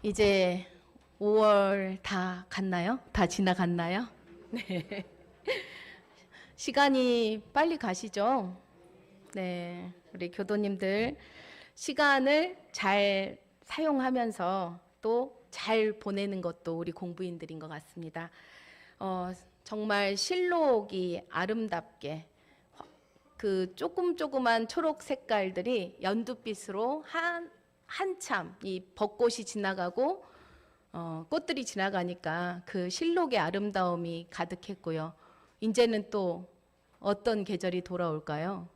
이제 5월 다 갔나요? 다 지나갔나요? 네. 시간이 빨리 가시죠? 네. 우리 교도님들 시간을 잘 사용하면서 또 잘 보내는 것도 우리 공부인들인 것 같습니다. 정말 실록이 아름답게 그 조그만 초록 색깔들이 연두빛으로 한참 이 벚꽃이 지나가고 꽃들이 지나가니까 그 실록의 아름다움이 가득했고요. 이제는 또 어떤 계절이 돌아올까요?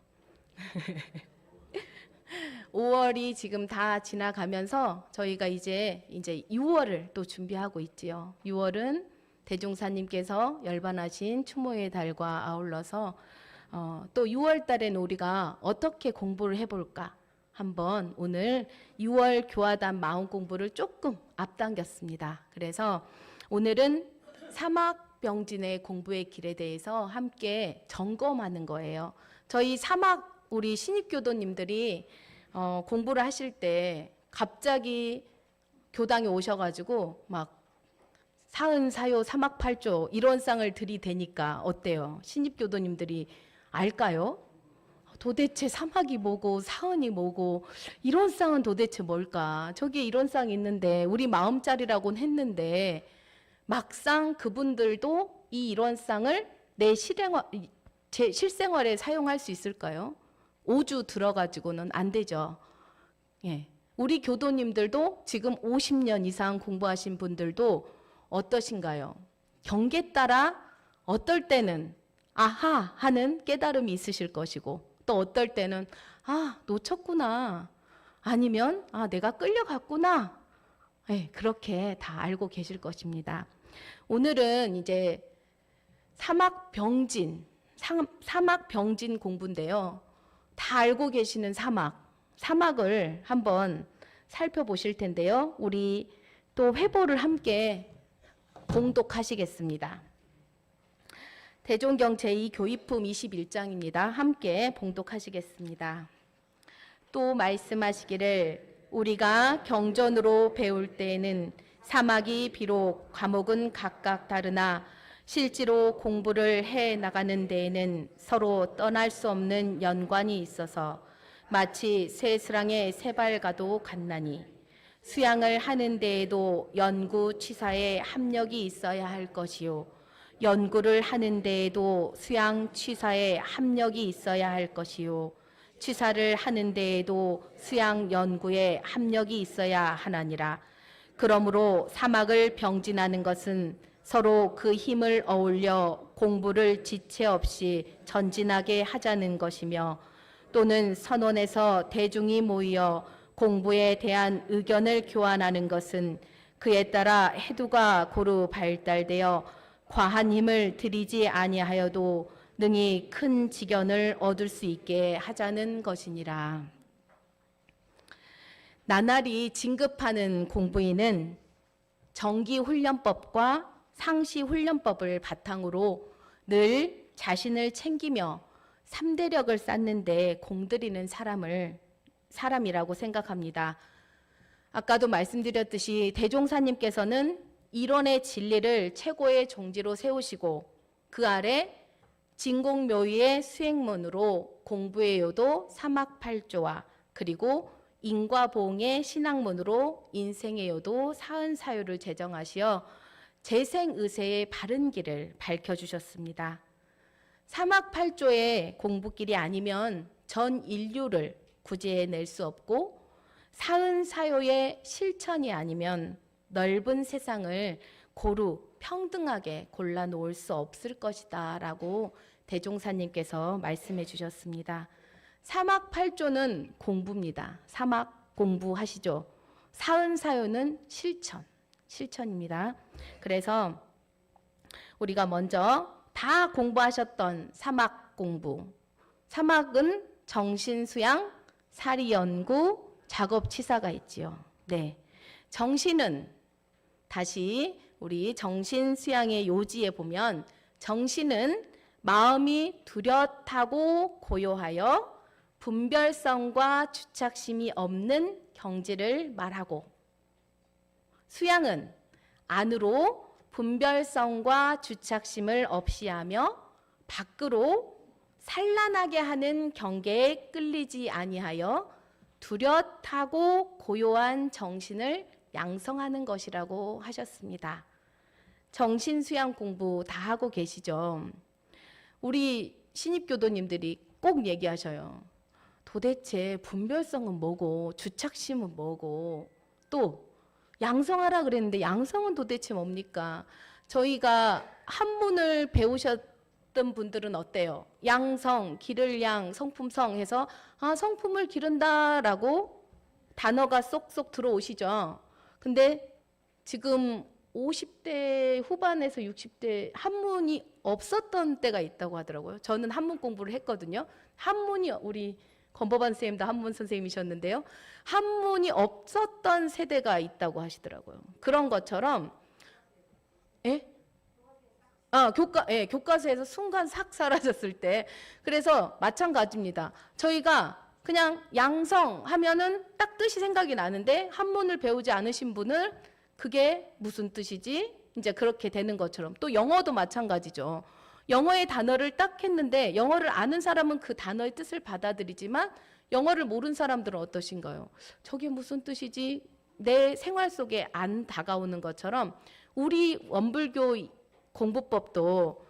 5월이 지금 다 지나가면서 저희가 이제 6월을 또 준비하고 있지요. 6월은 대종사님께서 열반하신 추모의 달과 아울러서 또 6월 달에는 우리가 어떻게 공부를 해볼까? 한번 오늘 6월 교화단 마음 공부를 조금 앞당겼습니다. 그래서 오늘은 사막병진의 공부의 길에 대해서 함께 점검하는 거예요. 저희 사막 우리 신입교도님들이 공부를 하실 때 갑자기 교당에 오셔가지고 막 사은사요 사막팔조 이런 쌍을 들이대니까 어때요? 신입교도님들이 알까요? 도대체 사막이 뭐고 사은이 뭐고 이런 쌍은 도대체 뭘까? 저기에 이런 쌍이 있는데 우리 마음자리라고는 했는데 막상 그분들도 이 이런 쌍을 제 실생활에 사용할 수 있을까요? 5주 들어가지고는 안 되죠. 예. 우리 교도님들도 지금 50년 이상 공부하신 분들도 어떠신가요? 경계 따라 어떨 때는 아하 하는 깨달음이 있으실 것이고 또 어떨 때는 놓쳤구나 아니면 내가 끌려갔구나 그렇게 다 알고 계실 것입니다. 오늘은 이제 사막병진 공부인데요. 다 알고 계시는 사막을 한번 살펴보실 텐데요. 우리 또 회보를 함께 봉독하시겠습니다. 대종경 제2교의품 21장입니다. 함께 봉독하시겠습니다. 또 말씀하시기를 우리가 경전으로 배울 때에는 사막이 비록 과목은 각각 다르나 실제로 공부를 해 나가는 데에는 서로 떠날 수 없는 연관이 있어서 마치 새스랑의 세발과도 같나니 수양을 하는 데에도 연구 취사에 합력이 있어야 할 것이요 연구를 하는 데에도 수양 취사에 합력이 있어야 할 것이요 취사를 하는 데에도 수양 연구에 합력이 있어야 하나니라. 그러므로 사막을 병진하는 것은 서로 그 힘을 어울려 공부를 지체 없이 전진하게 하자는 것이며 또는 선원에서 대중이 모여 공부에 대한 의견을 교환하는 것은 그에 따라 해두가 고루 발달되어 과한 힘을 들이지 아니하여도 능히 큰 지견을 얻을 수 있게 하자는 것이니라. 나날이 진급하는 공부인은 정기훈련법과 상시훈련법을 바탕으로 늘 자신을 챙기며 3대력을 쌓는 데 공들이는 사람이라고 생각합니다. 아까도 말씀드렸듯이 대종사님께서는 일원의 진리를 최고의 종지로 세우시고 그 아래 진공묘의의 수행문으로 공부의 요도 사막팔조와 그리고 인과보응의 신학문으로 인생의 요도 사은사요를 제정하시어 재생의세의 바른 길을 밝혀주셨습니다. 사막팔조의 공부길이 아니면 전 인류를 구제해낼 수 없고 사은사요의 실천이 아니면 넓은 세상을 고루 평등하게 골라놓을 수 없을 것이다 라고 대종사님께서 말씀해 주셨습니다. 사막팔조는 공부입니다. 사막 공부하시죠. 사은사요는 실천입니다. 그래서 우리가 먼저 다 공부하셨던 사막 공부. 사막은 정신수양, 사리연구, 작업치사가 있지요. 네, 정신은 다시 우리 정신수양의 요지에 보면 정신은 마음이 뚜렷하고 고요하여 분별성과 주착심이 없는 경지를 말하고 수양은 안으로 분별성과 주착심을 없이 하며 밖으로 산란하게 하는 경계에 끌리지 아니하여 뚜렷하고 고요한 정신을 양성하는 것이라고 하셨습니다. 정신수양 공부 다 하고 계시죠? 우리 신입교도님들이 꼭 얘기하셔요. 도대체 분별성은 뭐고 주착심은 뭐고 또 양성하라 그랬는데 양성은 도대체 뭡니까? 저희가 한문을 배우셨던 분들은 어때요? 양성, 기를 양, 성품성 해서 성품을 기른다라고 단어가 쏙쏙 들어오시죠. 근데 지금 50대 후반에서 60대 한문이 없었던 때가 있다고 하더라고요. 저는 한문 공부를 했거든요. 한문이 우리 권법환 선생님도 한문 선생님이셨는데요. 한문이 없었던 세대가 있다고 하시더라고요. 그런 것처럼 교과서에서 순간 싹 사라졌을 때. 그래서 마찬가지입니다. 저희가 그냥 양성 하면은 딱 뜻이 생각이 나는데 한문을 배우지 않으신 분은 그게 무슨 뜻이지? 이제 그렇게 되는 것처럼 또 영어도 마찬가지죠. 영어의 단어를 딱 했는데 영어를 아는 사람은 그 단어의 뜻을 받아들이지만 영어를 모르는 사람들은 어떠신가요? 저게 무슨 뜻이지? 내 생활 속에 안 다가오는 것처럼 우리 원불교 공부법도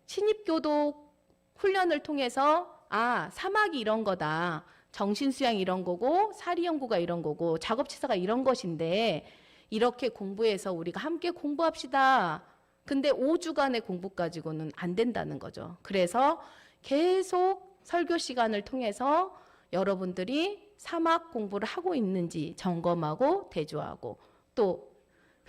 신입교도 훈련을 통해서 사막이 이런 거다. 정신수양이 이런 거고 사리연구가 이런 거고 작업치사가 이런 것인데 이렇게 공부해서 우리가 함께 공부합시다. 근데 5주간의 공부 가지고는 안 된다는 거죠. 그래서 계속 설교 시간을 통해서 여러분들이 사막 공부를 하고 있는지 점검하고 대조하고 또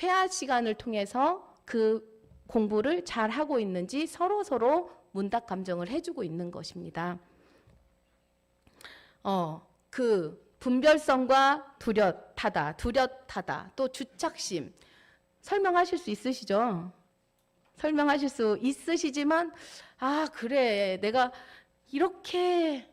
회화 시간을 통해서 그 공부를 잘 하고 있는지 서로 문답 감정을 해주고 있는 것입니다. 그 분별성과 뚜렷하다, 또 주착심 설명하실 수 있으시죠? 설명하실 수 있으시지만 그래 내가 이렇게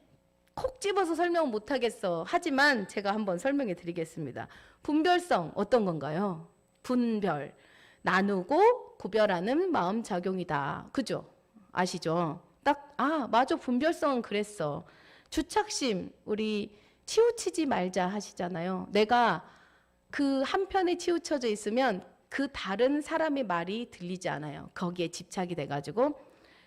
콕 집어서 설명은 못하겠어. 하지만 제가 한번 설명해 드리겠습니다. 분별성 어떤 건가요? 분별, 나누고 구별하는 마음 작용이다. 그죠? 아시죠? 딱 맞아 분별성은 그랬어. 주착심 우리 치우치지 말자 하시잖아요. 내가 그 한편에 치우쳐져 있으면 그 다른 사람의 말이 들리지 않아요. 거기에 집착이 돼가지고.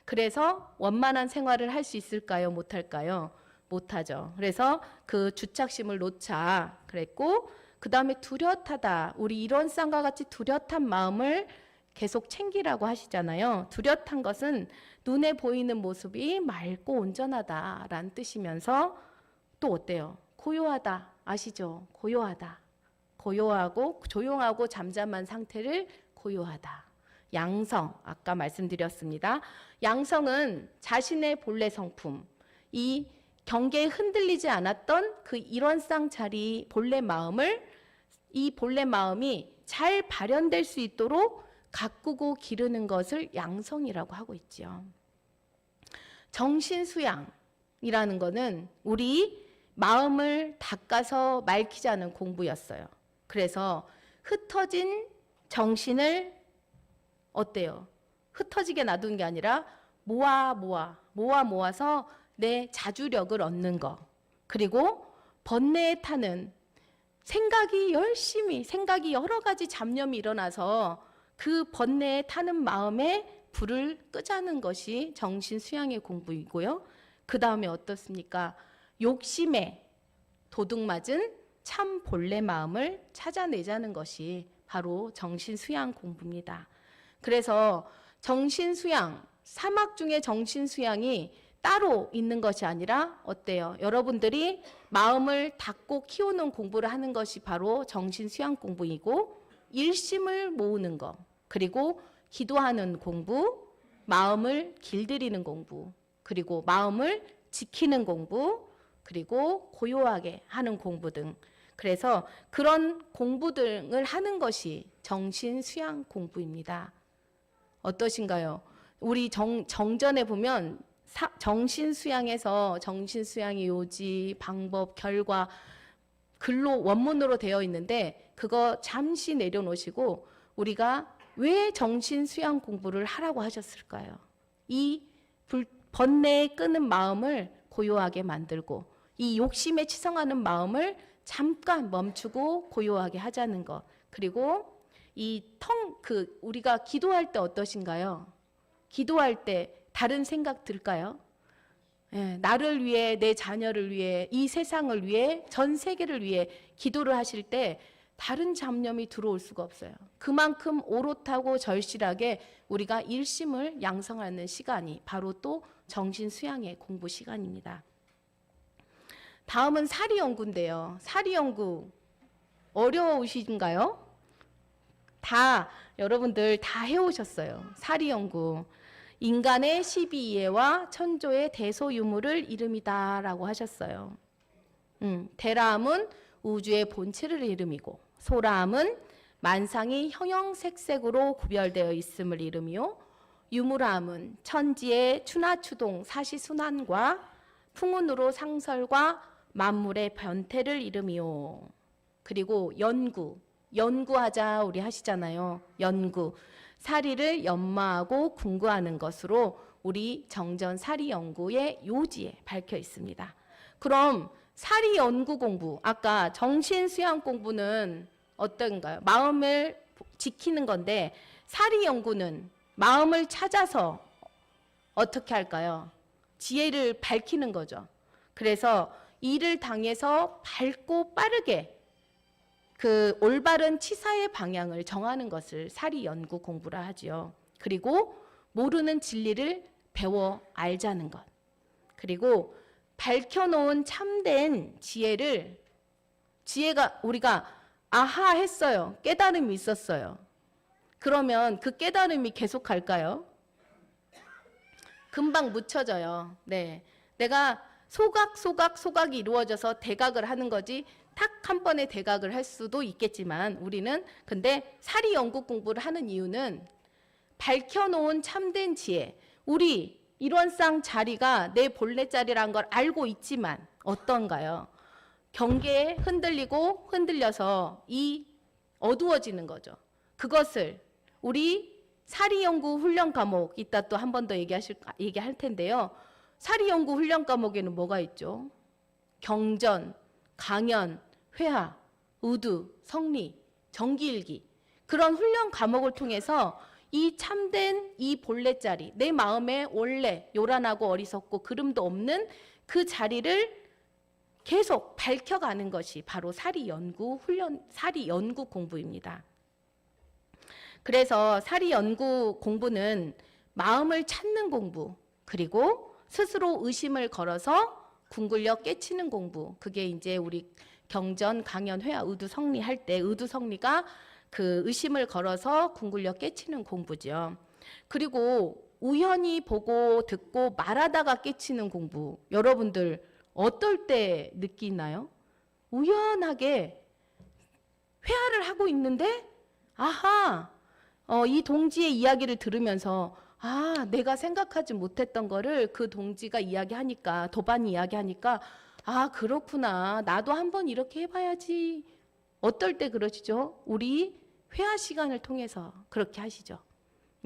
그래서 원만한 생활을 할 수 있을까요? 못할까요? 못하죠. 그래서 그 주착심을 놓자 그랬고 그 다음에 뚜렷하다. 우리 일원상과 같이 뚜렷한 마음을 계속 챙기라고 하시잖아요. 뚜렷한 것은 눈에 보이는 모습이 맑고 온전하다라는 뜻이면서 또 어때요? 고요하다. 아시죠? 고요하다. 고요하고 조용하고 잠잠한 상태를 고요하다. 양성, 아까 말씀드렸습니다. 양성은 자신의 본래 성품, 이 경계에 흔들리지 않았던 그 일원상 자리 본래 마음을 이 본래 마음이 잘 발현될 수 있도록 가꾸고 기르는 것을 양성이라고 하고 있죠. 정신수양이라는 것은 우리 마음을 닦아서 맑히자는 공부였어요. 그래서 흩어진 정신을 어때요? 흩어지게 놔두는 게 아니라 모아서 내 자주력을 얻는 거. 그리고 번뇌에 타는 생각이 여러 가지 잡념이 일어나서 그 번뇌에 타는 마음에 불을 끄자는 것이 정신수양의 공부이고요. 그 다음에 어떻습니까? 욕심에 도둑맞은 참 본래 마음을 찾아내자는 것이 바로 정신수양 공부입니다. 그래서 정신수양, 사막 중에 정신수양이 따로 있는 것이 아니라 어때요? 여러분들이 마음을 닫고 키우는 공부를 하는 것이 바로 정신수양 공부이고 일심을 모으는 것, 그리고 기도하는 공부, 마음을 길들이는 공부, 그리고 마음을 지키는 공부, 그리고 고요하게 하는 공부 등 그래서 그런 공부 등을 하는 것이 정신수양 공부입니다. 어떠신가요? 우리 정전에 보면 정신수양에서 정신수양의 요지, 방법, 결과 글로 원문으로 되어 있는데 그거 잠시 내려놓으시고 우리가 왜 정신 수양 공부를 하라고 하셨을까요? 이 번뇌에 끄는 마음을 고요하게 만들고 이 욕심에 치성하는 마음을 잠깐 멈추고 고요하게 하자는 것. 그리고 우리가 기도할 때 어떠신가요? 기도할 때 다른 생각 들까요? 예, 나를 위해, 내 자녀를 위해, 이 세상을 위해, 전 세계를 위해 기도를 하실 때 다른 잡념이 들어올 수가 없어요. 그만큼 오롯하고 절실하게 우리가 일심을 양성하는 시간이 바로 또 정신 수양의 공부 시간입니다. 다음은 사리연구인데요. 사리연구 어려우신가요? 여러분들 다 해오셨어요. 사리연구. 인간의 12이해와 천조의 대소유물을 이름이다라고 하셨어요. 대라함은 우주의 본체를 이름이고 소라함은 만상이 형형색색으로 구별되어 있음을 이름이요. 유무라함은 천지의 추나추동 사시순환과 풍운으로 상설과 만물의 변태를 이름이요. 그리고 연구하자 우리 하시잖아요. 연구. 사리를 연마하고 궁구하는 것으로 우리 정전 사리 연구의 요지에 밝혀 있습니다. 그럼 사리 연구 공부, 아까 정신 수양 공부는 어떤가요? 마음을 지키는 건데 사리 연구는 마음을 찾아서 어떻게 할까요? 지혜를 밝히는 거죠. 그래서 이를 당해서 밝고 빠르게 그 올바른 치사의 방향을 정하는 것을 사리 연구 공부라 하지요. 그리고 모르는 진리를 배워 알자는 것. 그리고 밝혀놓은 참된 지혜가 우리가 아하 했어요. 깨달음이 있었어요. 그러면 그 깨달음이 계속 갈까요? 금방 묻혀져요. 네, 내가 소각이 이루어져서 대각을 하는 거지 탁 한 번에 대각을 할 수도 있겠지만 우리는 근데 사리 연구 공부를 하는 이유는 밝혀놓은 참된 지혜, 우리 일원상 자리가 내 본래 자리란 걸 알고 있지만 어떤가요? 경계에 흔들려서 어두워지는 거죠. 그것을 우리 사리연구 훈련 과목 이따 또 한 번 더 얘기할 텐데요. 사리연구 훈련 과목에는 뭐가 있죠? 경전, 강연, 회화, 의두, 성리, 정기일기 그런 훈련 과목을 통해서 이 참된 이 본래 자리, 내 마음에 원래 요란하고 어리석고 그름도 없는 그 자리를 계속 밝혀가는 것이 바로 사리 연구 공부입니다. 그래서 사리 연구 공부는 마음을 찾는 공부, 그리고 스스로 의심을 걸어서 궁굴려 깨치는 공부. 그게 이제 우리 경전, 강연, 회화, 의두, 성리 할 때 의두, 성리가 그 의심을 걸어서 궁굴려 깨치는 공부죠. 그리고 우연히 보고 듣고 말하다가 깨치는 공부. 여러분들 어떨 때 느끼나요? 우연하게 회화를 하고 있는데 아하, 이 동지의 이야기를 들으면서 내가 생각하지 못했던 거를 그 동지가 이야기하니까, 도반이 이야기하니까 그렇구나. 나도 한번 이렇게 해봐야지. 어떨 때 그러시죠? 우리 회화 시간을 통해서 그렇게 하시죠.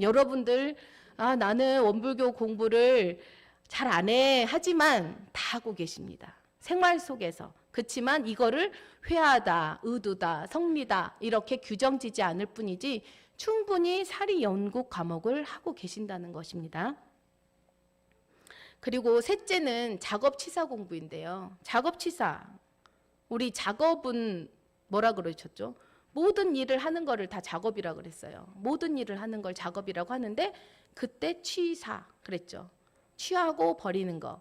여러분들 나는 원불교 공부를 잘 안 해 하지만 다 하고 계십니다. 생활 속에서. 그렇지만 이거를 회화다, 의두다, 성리다 이렇게 규정지지 않을 뿐이지 충분히 사리 연구 과목을 하고 계신다는 것입니다. 그리고 셋째는 작업치사 공부인데요. 작업치사. 우리 작업은 뭐라 그러셨죠? 모든 일을 하는 거를 다 작업이라고 그랬어요. 모든 일을 하는 걸 작업이라고 하는데 그때 취사 그랬죠. 취하고 버리는 거.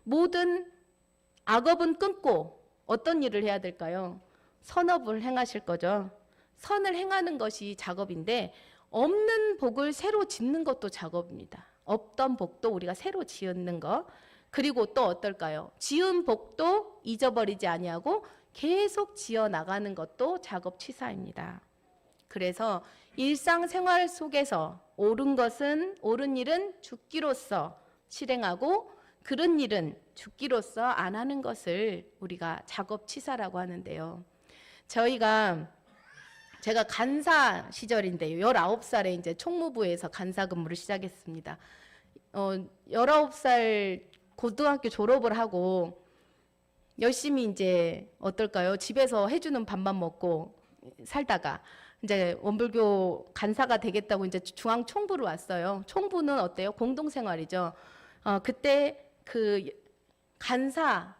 모든 악업은 끊고 어떤 일을 해야 될까요? 선업을 행하실 거죠. 선을 행하는 것이 작업인데 없는 복을 새로 짓는 것도 작업입니다. 없던 복도 우리가 새로 지었는 거. 그리고 또 어떨까요? 지은 복도 잊어버리지 아니하고 계속 지어 나가는 것도 작업치사입니다. 그래서 일상생활 속에서 옳은 일은 죽기로써 실행하고 그런 일은 죽기로써 안 하는 것을 우리가 작업치사라고 하는데요. 제가 간사 시절인데요. 19살에 이제 총무부에서 간사 근무를 시작했습니다. 19살 고등학교 졸업을 하고 열심히 이제 어떨까요? 집에서 해주는 밥만 먹고 살다가 이제 원불교 간사가 되겠다고 이제 중앙 총부로 왔어요. 총부는 어때요? 공동생활이죠. 그때 그 간사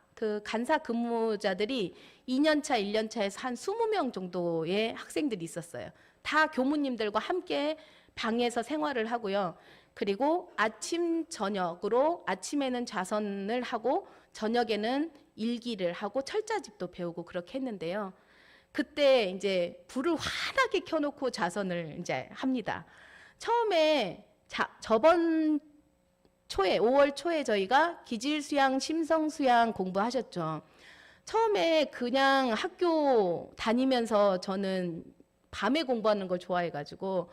근무자들이 2년차, 1년차에서 한 20명 정도의 학생들이 있었어요. 다 교무님들과 함께 방에서 생활을 하고요. 그리고 아침, 저녁으로 아침에는 자선을 하고 저녁에는 일기를 하고 철자집도 배우고 그렇게 했는데요. 그때 이제 불을 환하게 켜놓고 자선을 이제 합니다. 처음에 저번 초에 5월 초에 저희가 기질수양, 심성수양 공부하셨죠. 처음에 그냥 학교 다니면서 저는 밤에 공부하는 걸 좋아해가지고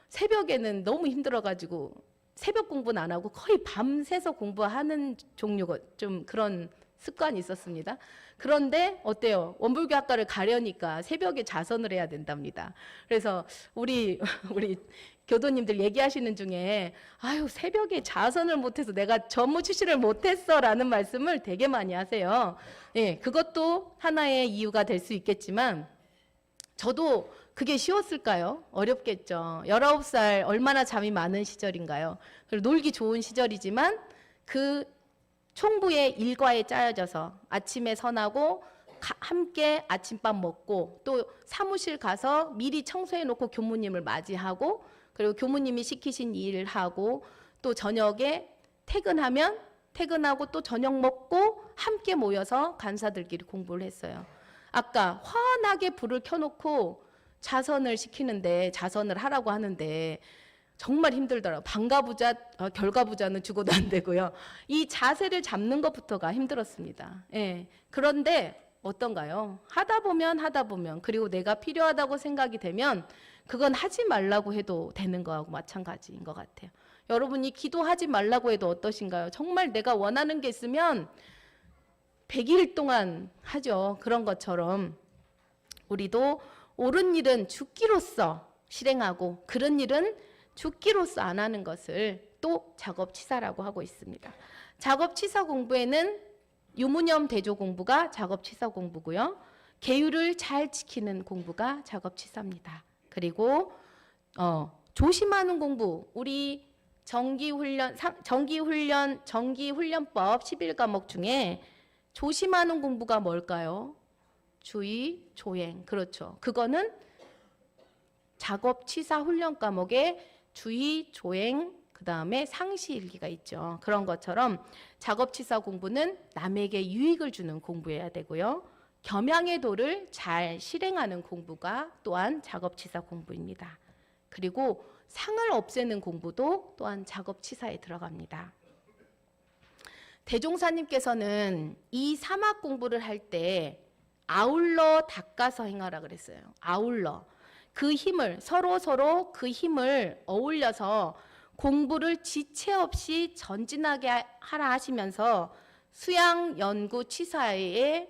새벽에는 너무 힘들어가지고 새벽 공부는 안 하고 거의 밤새서 공부하는 종류가 좀 그런 습관이 있었습니다. 그런데 어때요? 원불교학과를 가려니까 새벽에 자선을 해야 된답니다. 그래서 우리 교도님들 얘기하시는 중에 아유 새벽에 자선을 못해서 내가 전무 출신을 못했어라는 말씀을 되게 많이 하세요. 예, 그것도 하나의 이유가 될 수 있겠지만 저도 그게 쉬웠을까요? 어렵겠죠. 19살 얼마나 잠이 많은 시절인가요? 놀기 좋은 시절이지만 그 총부의 일과에 짜여져서 아침에 선하고 함께 아침밥 먹고 또 사무실 가서 미리 청소해 놓고 교무님을 맞이하고 그리고 교무님이 시키신 일을 하고 또 저녁에 퇴근하고 또 저녁 먹고 함께 모여서 간사들끼리 공부를 했어요. 아까 환하게 불을 켜놓고 자선을 하라고 하는데 정말 힘들더라고요. 방가부자, 결가부자는 죽어도 안 되고요. 이 자세를 잡는 것부터가 힘들었습니다. 예. 그런데 어떤가요? 하다 보면 그리고 내가 필요하다고 생각이 되면 그건 하지 말라고 해도 되는 거하고 마찬가지인 것 같아요. 여러분이 기도하지 말라고 해도 어떠신가요? 정말 내가 원하는 게 있으면 100일 동안 하죠. 그런 것처럼 우리도 옳은 일은 죽기로써 실행하고 그런 일은 죽기로써 안 하는 것을 또 작업치사라고 하고 있습니다. 작업치사 공부에는 유무념 대조 공부가 작업치사 공부고요. 계율을 잘 지키는 공부가 작업치사입니다. 그리고 조심하는 공부, 우리 정기훈련법 11과목 중에 조심하는 공부가 뭘까요? 주의, 조행. 그렇죠. 그거는 작업치사 훈련 과목에 주의, 조행, 그 다음에 상시일기가 있죠. 그런 것처럼 작업치사 공부는 남에게 유익을 주는 공부여야 되고요. 겸양의 도를 잘 실행하는 공부가 또한 작업치사 공부입니다. 그리고 상을 없애는 공부도 또한 작업치사에 들어갑니다. 대종사님께서는 이 사막 공부를 할 때 아울러 닦아서 행하라 그랬어요. 아울러. 그 힘을 서로 그 힘을 어울려서 공부를 지체 없이 전진하게 하라 하시면서 수양 연구 치사는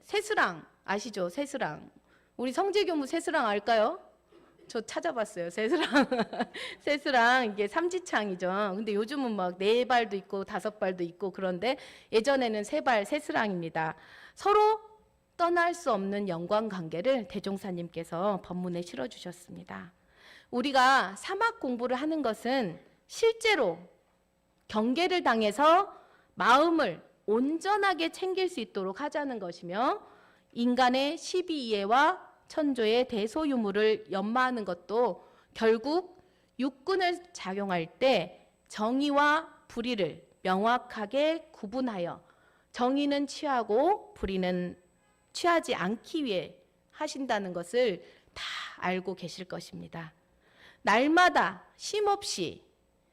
세스랑 아시죠? 세스랑. 우리 성제교무 세스랑 알까요? 저 찾아봤어요. 세스랑. 세스랑 이게 삼지창이죠. 근데 요즘은 막 4발도 있고 5발도 있고 그런데 예전에는 3발 세스랑입니다. 서로 떠날 수 없는 연관관계를 대종사님께서 법문에 실어주셨습니다. 우리가 사막 공부를 하는 것은 실제로 경계를 당해서 마음을 온전하게 챙길 수 있도록 하자는 것이며 인간의 시비이해와 천조의 대소유무를 연마하는 것도 결국 육군을 작용할 때 정의와 불의를 명확하게 구분하여 정의는 취하고 불의는 취하지 않기 위해 하신다는 것을 다 알고 계실 것입니다. 날마다 쉼없이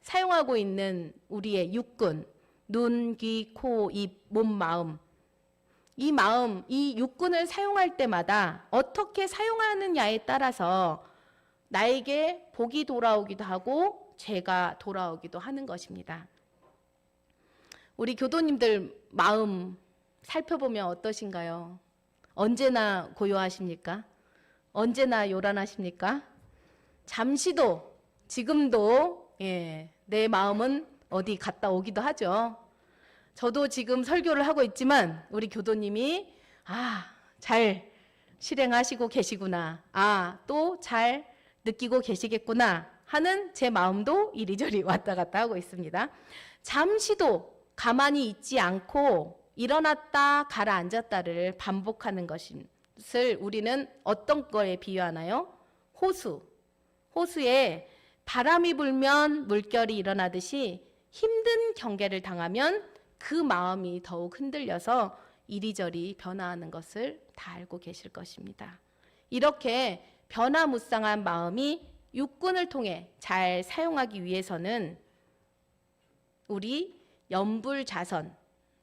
사용하고 있는 우리의 육군, 눈, 귀, 코, 입, 몸, 마음. 이 육군을 사용할 때마다 어떻게 사용하느냐에 따라서 나에게 복이 돌아오기도 하고 죄가 돌아오기도 하는 것입니다. 우리 교도님들 마음 살펴보면 어떠신가요? 언제나 고요하십니까? 언제나 요란하십니까? 잠시도 지금도 내 마음은 어디 갔다 오기도 하죠. 저도 지금 설교를 하고 있지만 우리 교도님이 잘 실행하시고 계시구나. 또 잘 느끼고 계시겠구나 하는 제 마음도 이리저리 왔다 갔다 하고 있습니다. 잠시도 가만히 있지 않고 일어났다 가라앉았다를 반복하는 것을 우리는 어떤 거에 비유하나요? 호수에 바람이 불면 물결이 일어나듯이 힘든 경계를 당하면 그 마음이 더욱 흔들려서 이리저리 변화하는 것을 다 알고 계실 것입니다. 이렇게 변화무쌍한 마음이 육군을 통해 잘 사용하기 위해서는 우리 연불자선,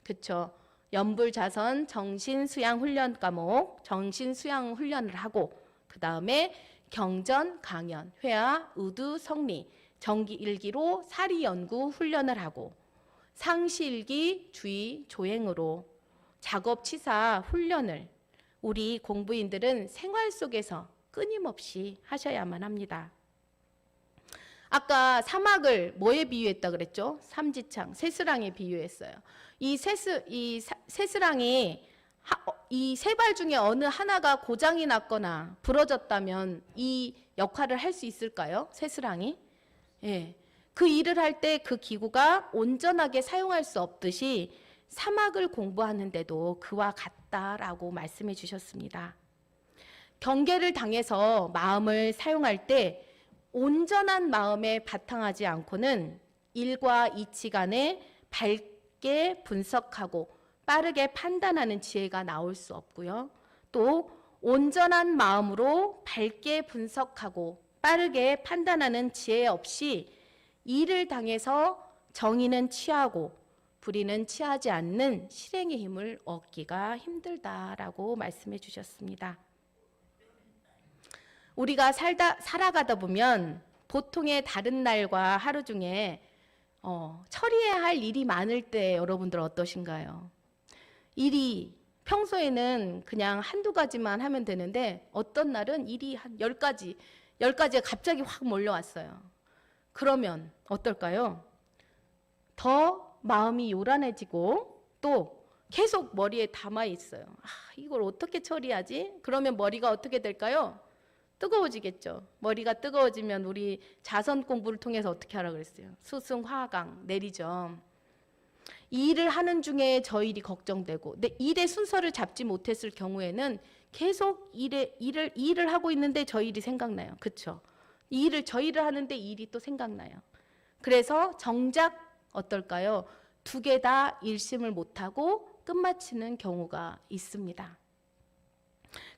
그쵸? 연불자선 정신수양훈련 과목, 정신수양훈련을 하고 그 다음에 경전, 강연, 회화, 의두, 성리, 정기 1기로 사리연구 훈련을 하고 상시일기, 주의, 조행으로 작업치사 훈련을 우리 공부인들은 생활 속에서 끊임없이 하셔야만 합니다. 아까 사막을 뭐에 비유했다 그랬죠? 삼지창, 새스랑에 비유했어요. 이 새스랑이 이 세 발 중에 어느 하나가 고장이 났거나 부러졌다면 이 역할을 할 수 있을까요? 새스랑이? 그 일을 할 때 그 기구가 온전하게 사용할 수 없듯이 사막을 공부하는데도 그와 같다라고 말씀해 주셨습니다. 경계를 당해서 마음을 사용할 때 온전한 마음에 바탕하지 않고는 일과 이치 간에 밝게 분석하고 빠르게 판단하는 지혜가 나올 수 없고요. 또 온전한 마음으로 밝게 분석하고 빠르게 판단하는 지혜 없이 일을 당해서 정의는 취하고 불의는 취하지 않는 실행의 힘을 얻기가 힘들다라고 말씀해 주셨습니다. 우리가 살아가다 보면 보통의 다른 날과 하루 중에 처리해야 할 일이 많을 때 여러분들 어떠신가요? 일이 평소에는 그냥 한두 가지만 하면 되는데 어떤 날은 일이 한 10가지가 갑자기 확 몰려왔어요. 그러면 어떨까요? 더 마음이 요란해지고 또 계속 머리에 담아 있어요. 이걸 어떻게 처리하지? 그러면 머리가 어떻게 될까요? 뜨거워지겠죠. 머리가 뜨거워지면 우리 자선 공부를 통해서 어떻게 하라 그랬어요? 수승, 화강 내리죠. 이 일을 하는 중에 저 일이 걱정되고 내 일의 순서를 잡지 못했을 경우에는 계속 일을 하고 있는데 저 일이 생각나요. 그렇죠? 저 일을 하는데 이 일이 또 생각나요. 그래서 정작 어떨까요? 두 개 다 일심을 못하고 끝마치는 경우가 있습니다.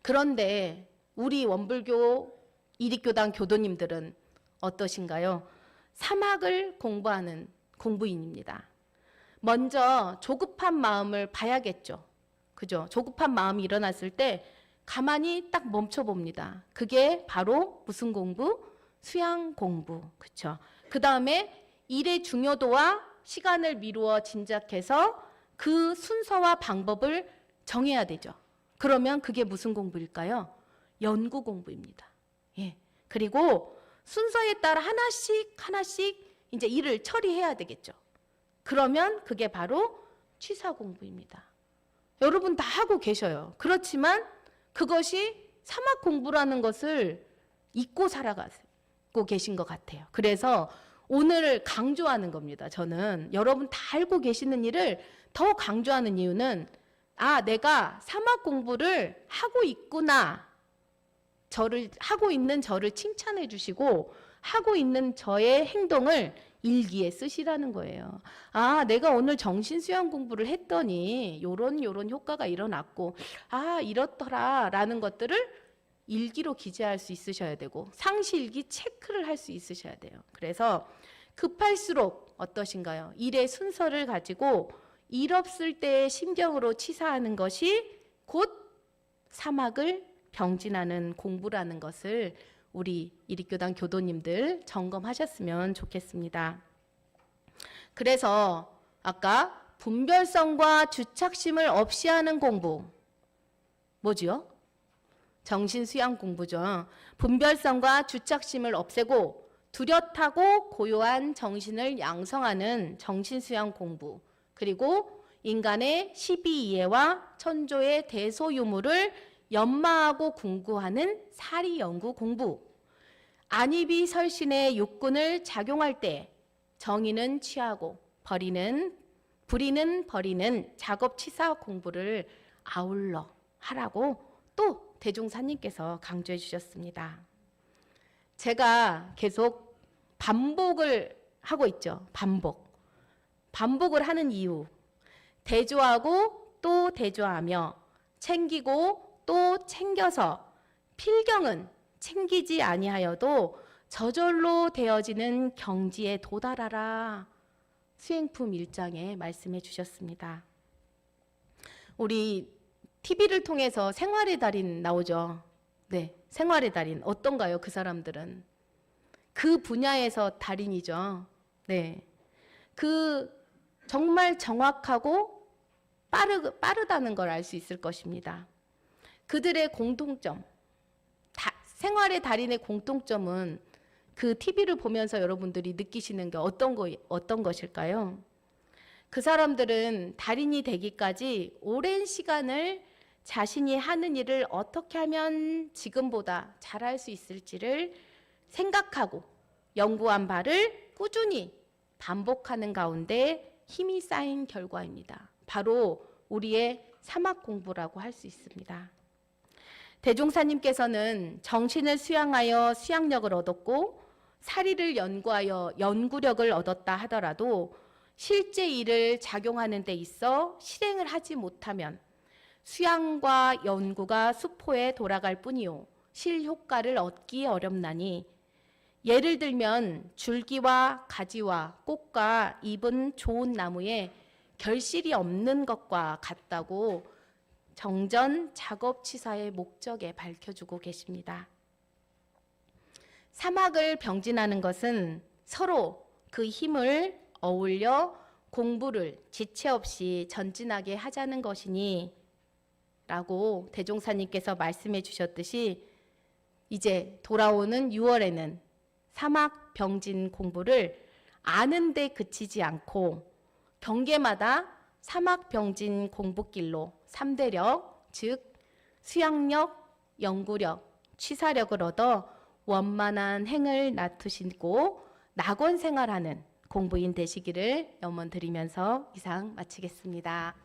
그런데 우리 원불교 이립교당 교도님들은 어떠신가요? 사막을 공부하는 공부인입니다. 먼저 조급한 마음을 봐야겠죠. 그죠? 조급한 마음이 일어났을 때 가만히 딱 멈춰 봅니다. 그게 바로 무슨 공부? 수양 공부. 그렇죠? 그다음에 일의 중요도와 시간을 미루어 짐작해서 그 순서와 방법을 정해야 되죠. 그러면 그게 무슨 공부일까요? 연구 공부입니다. 그리고 순서에 따라 하나씩 이제 일을 처리해야 되겠죠. 그러면 그게 바로 취사 공부입니다. 여러분 다 하고 계셔요. 그렇지만 그것이 사막 공부라는 것을 잊고 살아가고 계신 것 같아요. 그래서 오늘 강조하는 겁니다. 저는 여러분 다 알고 계시는 일을 더 강조하는 이유는 내가 사막 공부를 하고 있구나. 하고 있는 저를 칭찬해 주시고 하고 있는 저의 행동을 일기에 쓰시라는 거예요. 내가 오늘 정신수양 공부를 했더니 요런 효과가 일어났고 이렇더라라는 것들을 일기로 기재할 수 있으셔야 되고 상시일기 체크를 할 수 있으셔야 돼요. 그래서 급할수록 어떠신가요? 일의 순서를 가지고 일 없을 때의 심경으로 치사하는 것이 곧 사막을 병진하는 공부라는 것을 우리 이립교당 교도님들 점검하셨으면 좋겠습니다. 그래서 아까 분별성과 주착심을 없이 하는 공부. 뭐지요? 정신수양 공부죠. 분별성과 주착심을 없애고 뚜렷하고 고요한 정신을 양성하는 정신수양 공부. 그리고 인간의 십이이해와 천조의 대소유무를 연마하고 궁구하는 사리연구 공부. 안입이 설신의 육군을 작용할 때 정의는 취하고 불의는 버리는 작업치사 공부를 아울러 하라고 또 대종사님께서 강조해 주셨습니다. 제가 계속 반복을 하고 있죠. 반복을 하는 이유. 대조하고 또 대조하며 챙기고 또 챙겨서 필경은 챙기지 아니하여도 저절로 되어지는 경지에 도달하라. 수행품 1장에 말씀해 주셨습니다. 우리 TV를 통해서 생활의 달인 나오죠. 네, 생활의 달인 어떤가요? 그 사람들은 그 분야에서 달인이죠. 네, 그 정말 정확하고 빠르다는 걸 알 수 있을 것입니다. 그들의 공통점, 생활의 달인의 공통점은 그 TV를 보면서 여러분들이 느끼시는 게 어떤 것일까요? 그 사람들은 달인이 되기까지 오랜 시간을 자신이 하는 일을 어떻게 하면 지금보다 잘할 수 있을지를 생각하고 연구한 바를 꾸준히 반복하는 가운데 힘이 쌓인 결과입니다. 바로 우리의 사막 공부라고 할 수 있습니다. 대종사님께서는 정신을 수양하여 수양력을 얻었고 사리를 연구하여 연구력을 얻었다 하더라도 실제 일을 작용하는 데 있어 실행을 하지 못하면 수양과 연구가 수포에 돌아갈 뿐이요 실효과를 얻기 어렵나니 예를 들면 줄기와 가지와 꽃과 잎은 좋은 나무에 결실이 없는 것과 같다고 정전 작업치사의 목적에 밝혀주고 계십니다. 사막을 병진하는 것은 서로 그 힘을 어울려 공부를 지체 없이 전진하게 하자는 것이니 라고 대종사님께서 말씀해 주셨듯이 이제 돌아오는 6월에는 사막 병진 공부를 아는 데 그치지 않고 경계마다 사막 병진 공부길로 3대력, 즉 수양력, 연구력, 취사력을 얻어 원만한 행을 낳으시고 낙원 생활하는 공부인 되시기를 염원드리면서 이상 마치겠습니다.